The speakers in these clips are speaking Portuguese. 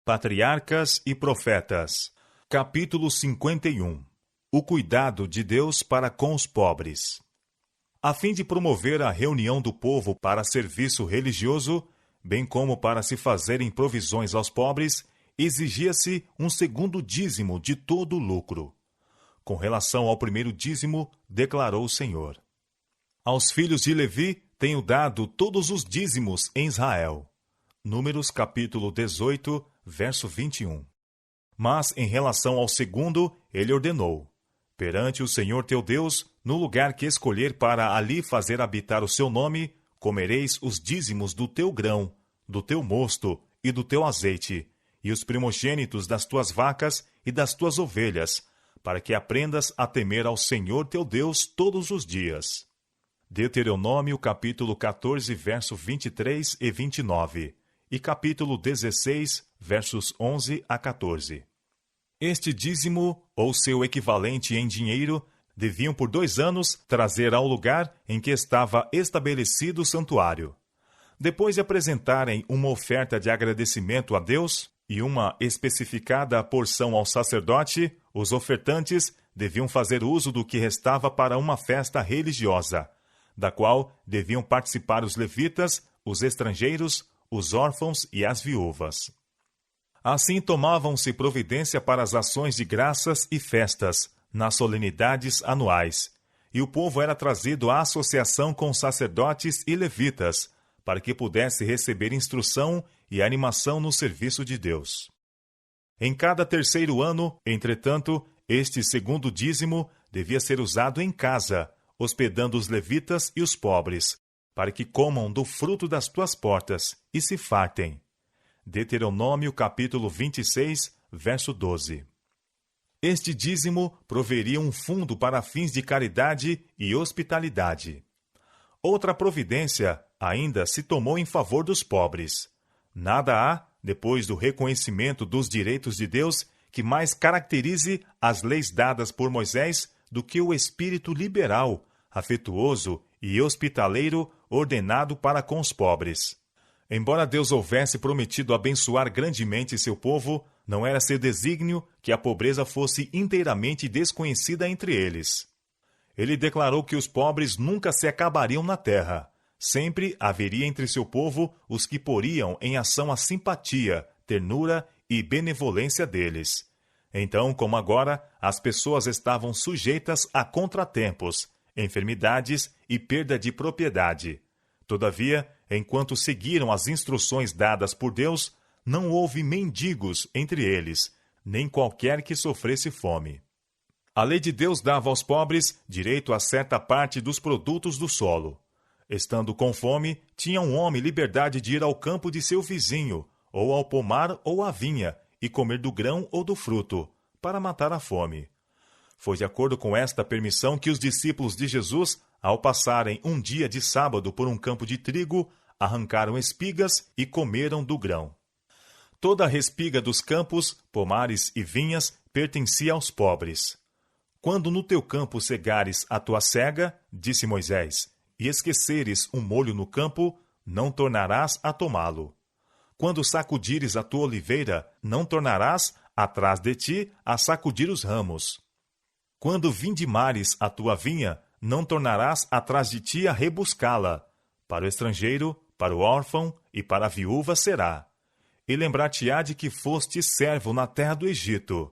Patriarcas e Profetas. Capítulo 51. O cuidado de Deus para com os pobres. A fim de promover a reunião do povo para serviço religioso, bem como para se fazerem provisões aos pobres, exigia-se um segundo dízimo de todo o lucro. Com relação ao primeiro dízimo, declarou o Senhor: Aos filhos de Levi tenho dado todos os dízimos em Israel. Números capítulo 18, verso 21. Mas em relação ao segundo, ele ordenou: Perante o Senhor teu Deus, no lugar que escolher para ali fazer habitar o seu nome, comereis os dízimos do teu grão, do teu mosto e do teu azeite, e os primogênitos das tuas vacas e das tuas ovelhas, para que aprendas a temer ao Senhor teu Deus todos os dias. Deuteronômio capítulo 14, verso 23 e 29, e capítulo 16, versos 11 a 14. Este dízimo, ou seu equivalente em dinheiro, deviam por 2 anos trazer ao lugar em que estava estabelecido o santuário. Depois de apresentarem uma oferta de agradecimento a Deus e uma especificada porção ao sacerdote, os ofertantes deviam fazer uso do que restava para uma festa religiosa, da qual deviam participar os levitas, os estrangeiros, os órfãos e as viúvas. Assim tomavam-se providência para as ações de graças e festas, nas solenidades anuais, e o povo era trazido à associação com sacerdotes e levitas, para que pudesse receber instrução e animação no serviço de Deus. Em cada 3º ano, entretanto, este segundo dízimo devia ser usado em casa, hospedando os levitas e os pobres, para que comam do fruto das tuas portas e se fartem. Deuteronômio capítulo 26, verso 12. Este dízimo proveria um fundo para fins de caridade e hospitalidade. Outra providência ainda se tomou em favor dos pobres. Nada há, depois do reconhecimento dos direitos de Deus, que mais caracterize as leis dadas por Moisés do que o espírito liberal, afetuoso e hospitaleiro ordenado para com os pobres. Embora Deus houvesse prometido abençoar grandemente seu povo, não era seu desígnio que a pobreza fosse inteiramente desconhecida entre eles. Ele declarou que os pobres nunca se acabariam na terra. Sempre haveria entre seu povo os que poriam em ação a simpatia, ternura e benevolência deles. Então, como agora, as pessoas estavam sujeitas a contratempos, enfermidades e perda de propriedade. Todavia, enquanto seguiram as instruções dadas por Deus, não houve mendigos entre eles, nem qualquer que sofresse fome. A lei de Deus dava aos pobres direito a certa parte dos produtos do solo. Estando com fome, tinha um homem liberdade de ir ao campo de seu vizinho, ou ao pomar ou à vinha, e comer do grão ou do fruto, para matar a fome. Foi de acordo com esta permissão que os discípulos de Jesus, ao passarem um dia de sábado por um campo de trigo, arrancaram espigas e comeram do grão. Toda a respiga dos campos, pomares e vinhas pertencia aos pobres. Quando no teu campo cegares a tua cega, disse Moisés, e esqueceres um molho no campo, não tornarás a tomá-lo. Quando sacudires a tua oliveira, não tornarás atrás de ti a sacudir os ramos. Quando vindimares a tua vinha, não tornarás atrás de ti a rebuscá-la. Para o estrangeiro, para o órfão e para a viúva será. E lembrar-te-á de que foste servo na terra do Egito.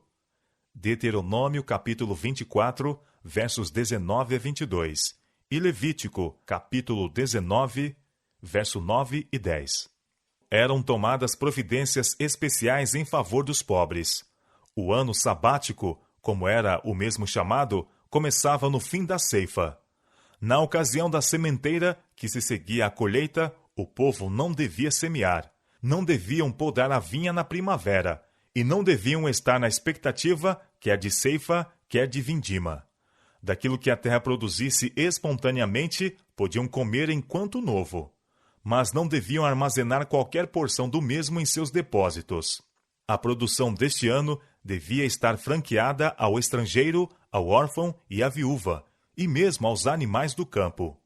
Deuteronômio capítulo 24, versos 19 a 22. E Levítico capítulo 19, verso 9 e 10. Eram tomadas providências especiais em favor dos pobres. O ano sabático, como era o mesmo chamado, começava no fim da ceifa. Na ocasião da sementeira, que se seguia à colheita, o povo não devia semear, não deviam podar a vinha na primavera, e não deviam estar na expectativa, quer de ceifa, quer de vindima. Daquilo que a terra produzisse espontaneamente, podiam comer enquanto novo, mas não deviam armazenar qualquer porção do mesmo em seus depósitos. A produção deste ano devia estar franqueada ao estrangeiro, ao órfão e à viúva, e mesmo aos animais do campo.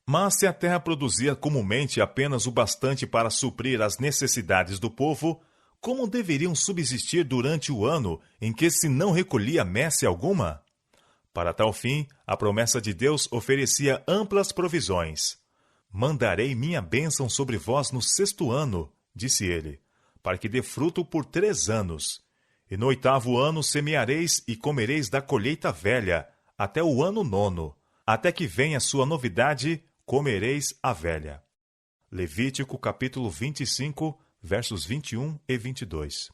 Mas se a terra produzia comumente apenas o bastante para suprir as necessidades do povo, como deveriam subsistir durante o ano em que se não recolhia messe alguma? Para tal fim, a promessa de Deus oferecia amplas provisões. Mandarei minha bênção sobre vós no 6º ano, disse ele, para que dê fruto por 3 anos. E no 8º ano semeareis e comereis da colheita velha, até o ano 9º. Até que venha sua novidade, comereis a velha. Levítico capítulo 25, versos 21 e 22.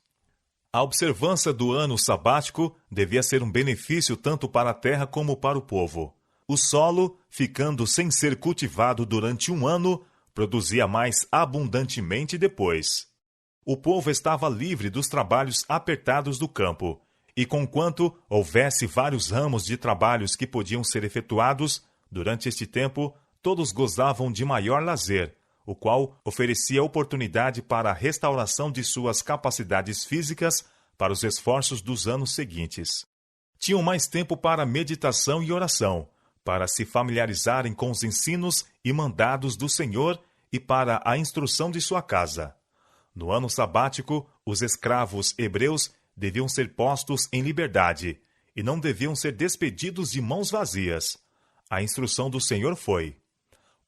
A observância do ano sabático devia ser um benefício tanto para a terra como para o povo. O solo, ficando sem ser cultivado durante 1 ano, produzia mais abundantemente depois. O povo estava livre dos trabalhos apertados do campo, e conquanto houvesse vários ramos de trabalhos que podiam ser efetuados, durante este tempo, todos gozavam de maior lazer, o qual oferecia oportunidade para a restauração de suas capacidades físicas para os esforços dos anos seguintes. Tinham mais tempo para meditação e oração, para se familiarizarem com os ensinos e mandados do Senhor e para a instrução de sua casa. No ano sabático, os escravos hebreus deviam ser postos em liberdade e não deviam ser despedidos de mãos vazias. A instrução do Senhor foi: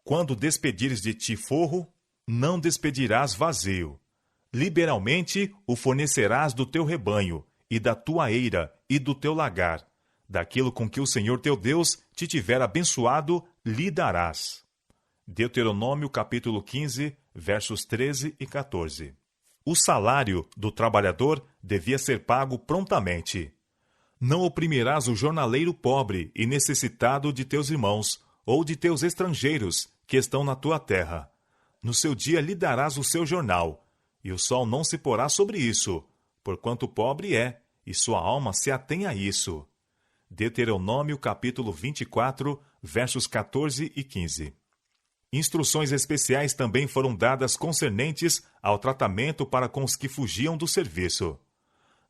quando despedires de ti forro, não despedirás vazio. Liberalmente o fornecerás do teu rebanho, e da tua eira, e do teu lagar. Daquilo com que o Senhor teu Deus te tiver abençoado, lhe darás. Deuteronômio capítulo 15, versos 13 e 14. O salário do trabalhador devia ser pago prontamente. Não oprimirás o jornaleiro pobre e necessitado de teus irmãos, ou de teus estrangeiros, que estão na tua terra. No seu dia lhe darás o seu jornal, e o sol não se porá sobre isso, porquanto pobre é, e sua alma se atém a isso. Deuteronômio capítulo 24, versos 14 e 15. Instruções especiais também foram dadas concernentes ao tratamento para com os que fugiam do serviço.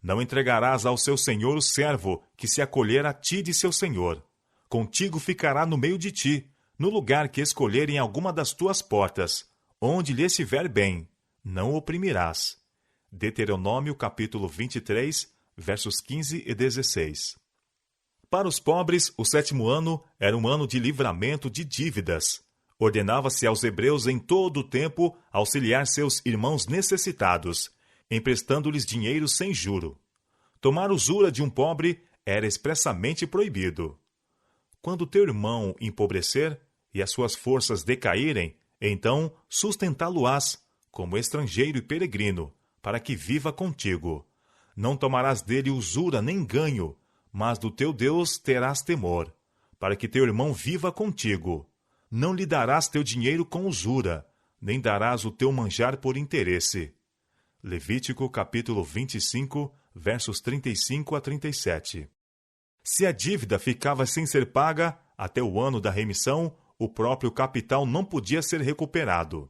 Não entregarás ao seu senhor o servo que se acolher a ti de seu senhor. Contigo ficará no meio de ti, no lugar que escolher em alguma das tuas portas, onde lhe estiver bem, não o oprimirás. Deuteronômio capítulo 23, versos 15 e 16. Para os pobres, o 7º ano era um ano de livramento de dívidas. Ordenava-se aos hebreus em todo o tempo auxiliar seus irmãos necessitados, emprestando-lhes dinheiro sem juro. Tomar usura de um pobre era expressamente proibido. Quando teu irmão empobrecer e as suas forças decaírem, então sustentá-lo-ás, como estrangeiro e peregrino, para que viva contigo. Não tomarás dele usura nem ganho, mas do teu Deus terás temor, para que teu irmão viva contigo. Não lhe darás teu dinheiro com usura, nem darás o teu manjar por interesse. Levítico capítulo 25, versos 35 a 37. Se a dívida ficava sem ser paga, até o ano da remissão, o próprio capital não podia ser recuperado.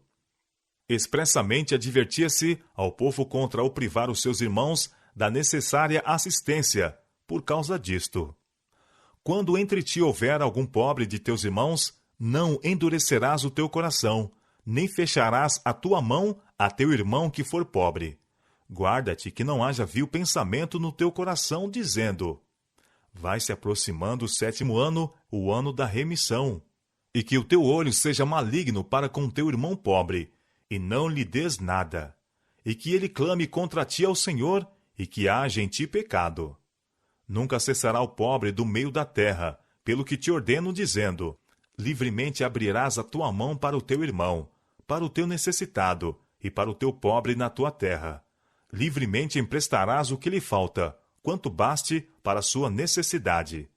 Expressamente advertia-se ao povo contra o privar os seus irmãos da necessária assistência, por causa disto. Quando entre ti houver algum pobre de teus irmãos, não endurecerás o teu coração, nem fecharás a tua mão a teu irmão que for pobre. Guarda-te que não haja vil pensamento no teu coração, dizendo: vai se aproximando o 7º ano, o ano da remissão, e que o teu olho seja maligno para com teu irmão pobre, e não lhe des nada, e que ele clame contra ti ao Senhor, e que haja em ti pecado. Nunca cessará o pobre do meio da terra, pelo que te ordeno, dizendo: livremente abrirás a tua mão para o teu irmão, para o teu necessitado, e para o teu pobre na tua terra. Livremente emprestarás o que lhe falta, quanto baste para a sua necessidade.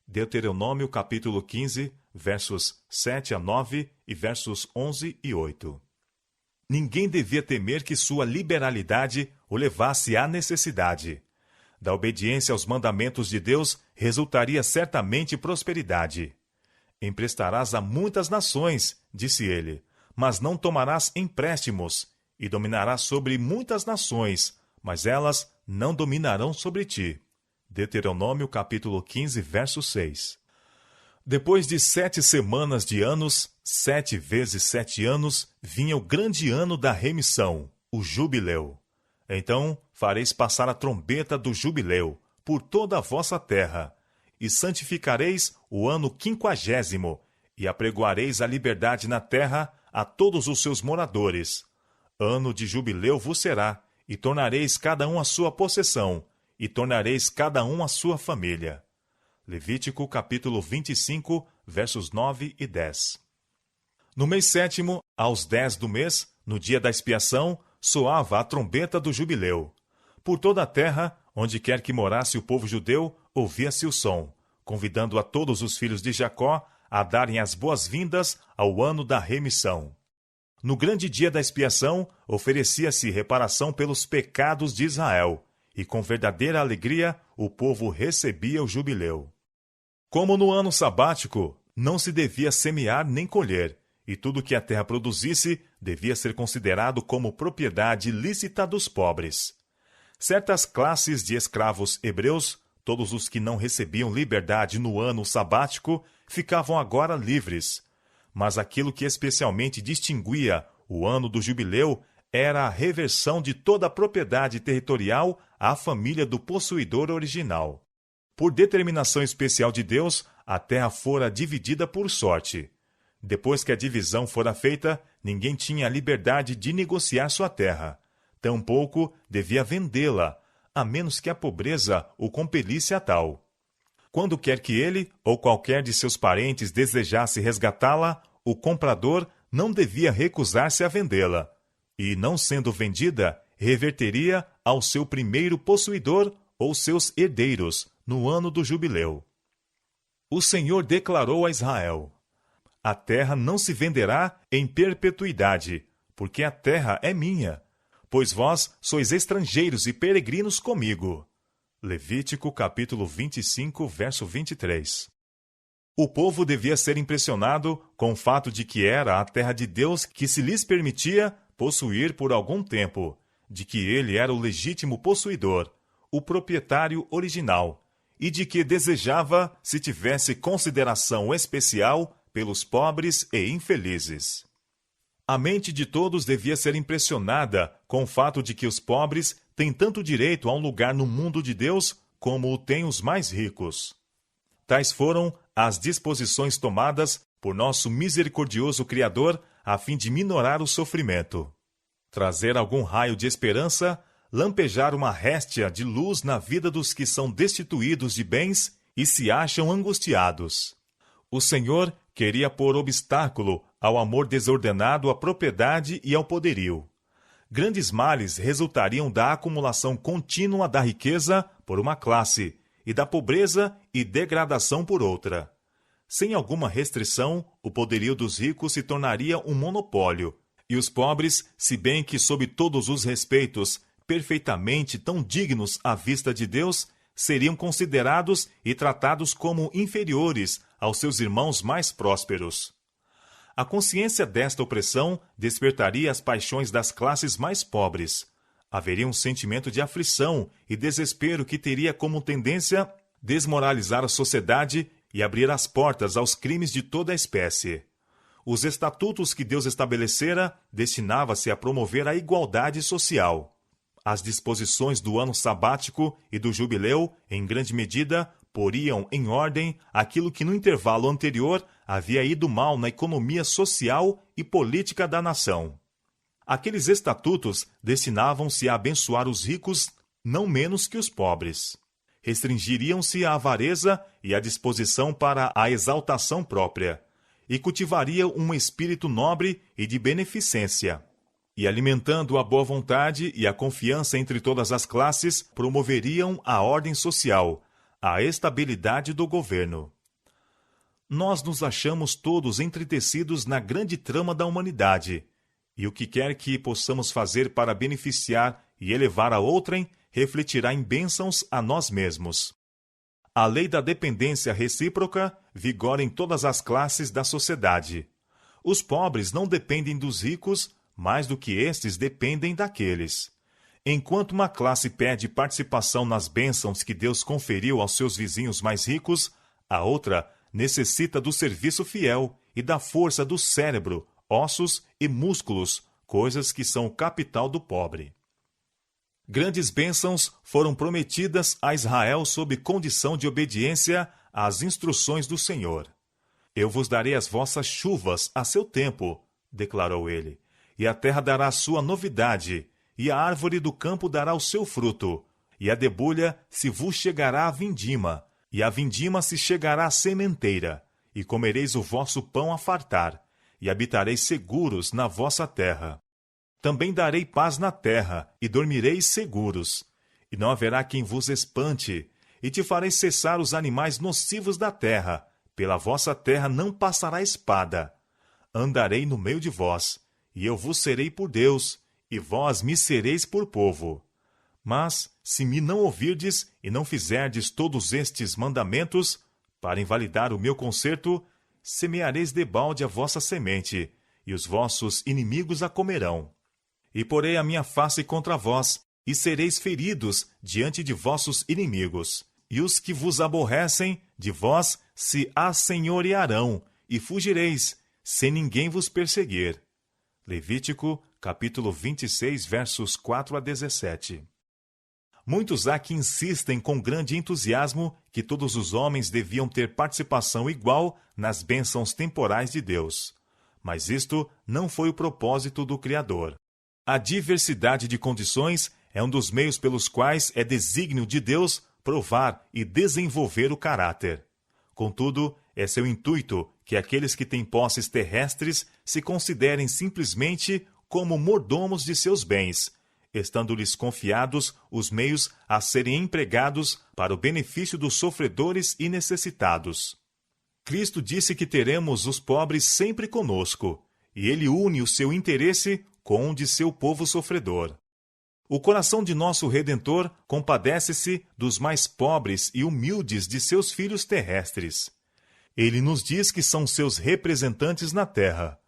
Deuteronômio capítulo 15, versos 7 a 9 e versos 11 e 8. Ninguém devia temer que sua liberalidade o levasse à necessidade. Da obediência aos mandamentos de Deus resultaria certamente prosperidade. Emprestarás a muitas nações, disse ele, mas não tomarás empréstimos, e dominarás sobre muitas nações, mas elas não dominarão sobre ti. Deuteronômio capítulo 15, verso 6. Depois de 7 semanas de anos, 7 vezes 7 anos, vinha o grande ano da remissão, o jubileu. Então fareis passar a trombeta do jubileu por toda a vossa terra, e santificareis o ano 50º, e apregoareis a liberdade na terra a todos os seus moradores. Ano de jubileu vos será, e tornareis cada um a sua possessão, e tornareis cada um a sua família. Levítico capítulo 25, versos 9 e 10. No mês 7º, aos 10 do mês, no dia da expiação, soava a trombeta do jubileu. Por toda a terra, onde quer que morasse o povo judeu, ouvia-se o som, convidando a todos os filhos de Jacó a darem as boas-vindas ao ano da remissão. No grande dia da expiação, oferecia-se reparação pelos pecados de Israel, e com verdadeira alegria o povo recebia o jubileu. Como no ano sabático, não se devia semear nem colher, e tudo que a terra produzisse devia ser considerado como propriedade lícita dos pobres. Certas classes de escravos hebreus, todos os que não recebiam liberdade no ano sabático, ficavam agora livres. Mas aquilo que especialmente distinguia o ano do jubileu era a reversão de toda a propriedade territorial à família do possuidor original. Por determinação especial de Deus, a terra fora dividida por sorte. Depois que a divisão fora feita, ninguém tinha a liberdade de negociar sua terra. Tampouco devia vendê-la, a menos que a pobreza o compelisse a tal. Quando quer que ele ou qualquer de seus parentes desejasse resgatá-la, o comprador não devia recusar-se a vendê-la, e, não sendo vendida, reverteria ao seu primeiro possuidor ou seus herdeiros, no ano do jubileu. O Senhor declarou a Israel: a terra não se venderá em perpetuidade, porque a terra é minha, pois vós sois estrangeiros e peregrinos comigo. Levítico capítulo 25, verso 23. O povo devia ser impressionado com o fato de que era a terra de Deus que se lhes permitia possuir por algum tempo, de que ele era o legítimo possuidor, o proprietário original, e de que desejava se tivesse consideração especial pelos pobres e infelizes. A mente de todos devia ser impressionada com o fato de que os pobres têm tanto direito a um lugar no mundo de Deus como o têm os mais ricos. Tais foram as disposições tomadas por nosso misericordioso Criador a fim de minorar o sofrimento, trazer algum raio de esperança, lampejar uma réstia de luz na vida dos que são destituídos de bens e se acham angustiados. O Senhor queria pôr obstáculo ao amor desordenado à propriedade e ao poderio. Grandes males resultariam da acumulação contínua da riqueza por uma classe, e da pobreza e degradação por outra. Sem alguma restrição, o poderio dos ricos se tornaria um monopólio, e os pobres, se bem que sob todos os respeitos, perfeitamente tão dignos à vista de Deus, seriam considerados e tratados como inferiores aos seus irmãos mais prósperos. A consciência desta opressão despertaria as paixões das classes mais pobres. Haveria um sentimento de aflição e desespero que teria como tendência desmoralizar a sociedade e abrir as portas aos crimes de toda a espécie. Os estatutos que Deus estabelecera destinava-se a promover a igualdade social. As disposições do ano sabático e do jubileu, em grande medida, poriam em ordem aquilo que no intervalo anterior havia ido mal na economia social e política da nação. Aqueles estatutos destinavam-se a abençoar os ricos não menos que os pobres. Restringiriam-se à avareza e à disposição para a exaltação própria, e cultivariam um espírito nobre e de beneficência. E alimentando a boa vontade e a confiança entre todas as classes, promoveriam a ordem social, a estabilidade do governo. Nós nos achamos todos entretecidos na grande trama da humanidade, e o que quer que possamos fazer para beneficiar e elevar a outrem, refletirá em bênçãos a nós mesmos. A lei da dependência recíproca vigora em todas as classes da sociedade. Os pobres não dependem dos ricos mais do que estes dependem daqueles. Enquanto uma classe pede participação nas bênçãos que Deus conferiu aos seus vizinhos mais ricos, a outra necessita do serviço fiel e da força do cérebro, ossos e músculos, coisas que são o capital do pobre. Grandes bênçãos foram prometidas a Israel sob condição de obediência às instruções do Senhor. Eu vos darei as vossas chuvas a seu tempo, declarou ele, e a terra dará a sua novidade, e a árvore do campo dará o seu fruto, e a debulha se vos chegará a vindima, e a vindima se chegará à sementeira, e comereis o vosso pão a fartar, e habitareis seguros na vossa terra. Também darei paz na terra, e dormireis seguros, e não haverá quem vos espante, e te farei cessar os animais nocivos da terra, pela vossa terra não passará espada. Andarei no meio de vós, e eu vos serei por Deus, e vós me sereis por povo. Mas, se me não ouvirdes e não fizerdes todos estes mandamentos, para invalidar o meu concerto, semeareis debalde a vossa semente, e os vossos inimigos a comerão. E porei a minha face contra vós, e sereis feridos diante de vossos inimigos. E os que vos aborrecem, de vós se assenhorearão, e fugireis, sem ninguém vos perseguir. Levítico, capítulo 26, versos 4 a 17. Muitos há que insistem com grande entusiasmo que todos os homens deviam ter participação igual nas bênçãos temporais de Deus. Mas isto não foi o propósito do Criador. A diversidade de condições é um dos meios pelos quais é desígnio de Deus provar e desenvolver o caráter. Contudo, é seu intuito que aqueles que têm posses terrestres se considerem simplesmente como mordomos de seus bens, estando-lhes confiados os meios a serem empregados para o benefício dos sofredores e necessitados. Cristo disse que teremos os pobres sempre conosco, e ele une o seu interesse com o de seu povo sofredor. O coração de nosso Redentor compadece-se dos mais pobres e humildes de seus filhos terrestres. Ele nos diz que são seus representantes na terra,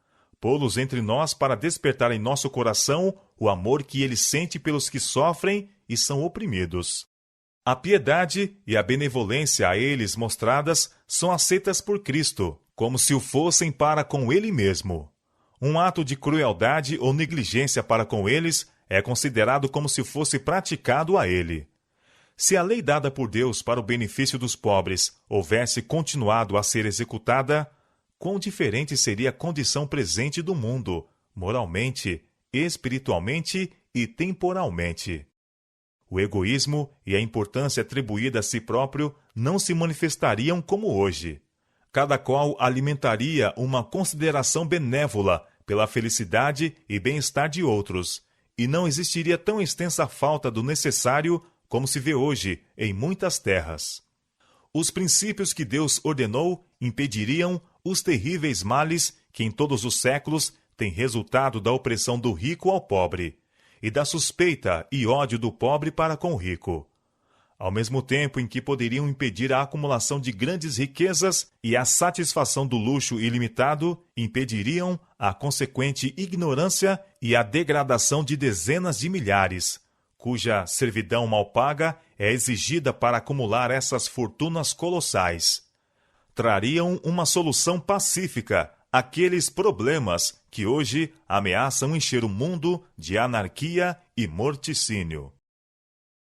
pô-los entre nós para despertar em nosso coração o amor que ele sente pelos que sofrem e são oprimidos. A piedade e a benevolência a eles mostradas são aceitas por Cristo, como se o fossem para com ele mesmo. Um ato de crueldade ou negligência para com eles é considerado como se fosse praticado a ele. Se a lei dada por Deus para o benefício dos pobres houvesse continuado a ser executada, quão diferente seria a condição presente do mundo, moralmente, espiritualmente e temporalmente. O egoísmo e a importância atribuída a si próprio não se manifestariam como hoje. Cada qual alimentaria uma consideração benévola pela felicidade e bem-estar de outros, e não existiria tão extensa falta do necessário como se vê hoje em muitas terras. Os princípios que Deus ordenou impediriam os terríveis males que em todos os séculos têm resultado da opressão do rico ao pobre, e da suspeita e ódio do pobre para com o rico. Ao mesmo tempo em que poderiam impedir a acumulação de grandes riquezas e a satisfação do luxo ilimitado, impediriam a consequente ignorância e a degradação de dezenas de milhares, cuja servidão mal paga é exigida para acumular essas fortunas colossais. Trariam uma solução pacífica àqueles problemas que hoje ameaçam encher o mundo de anarquia e morticínio.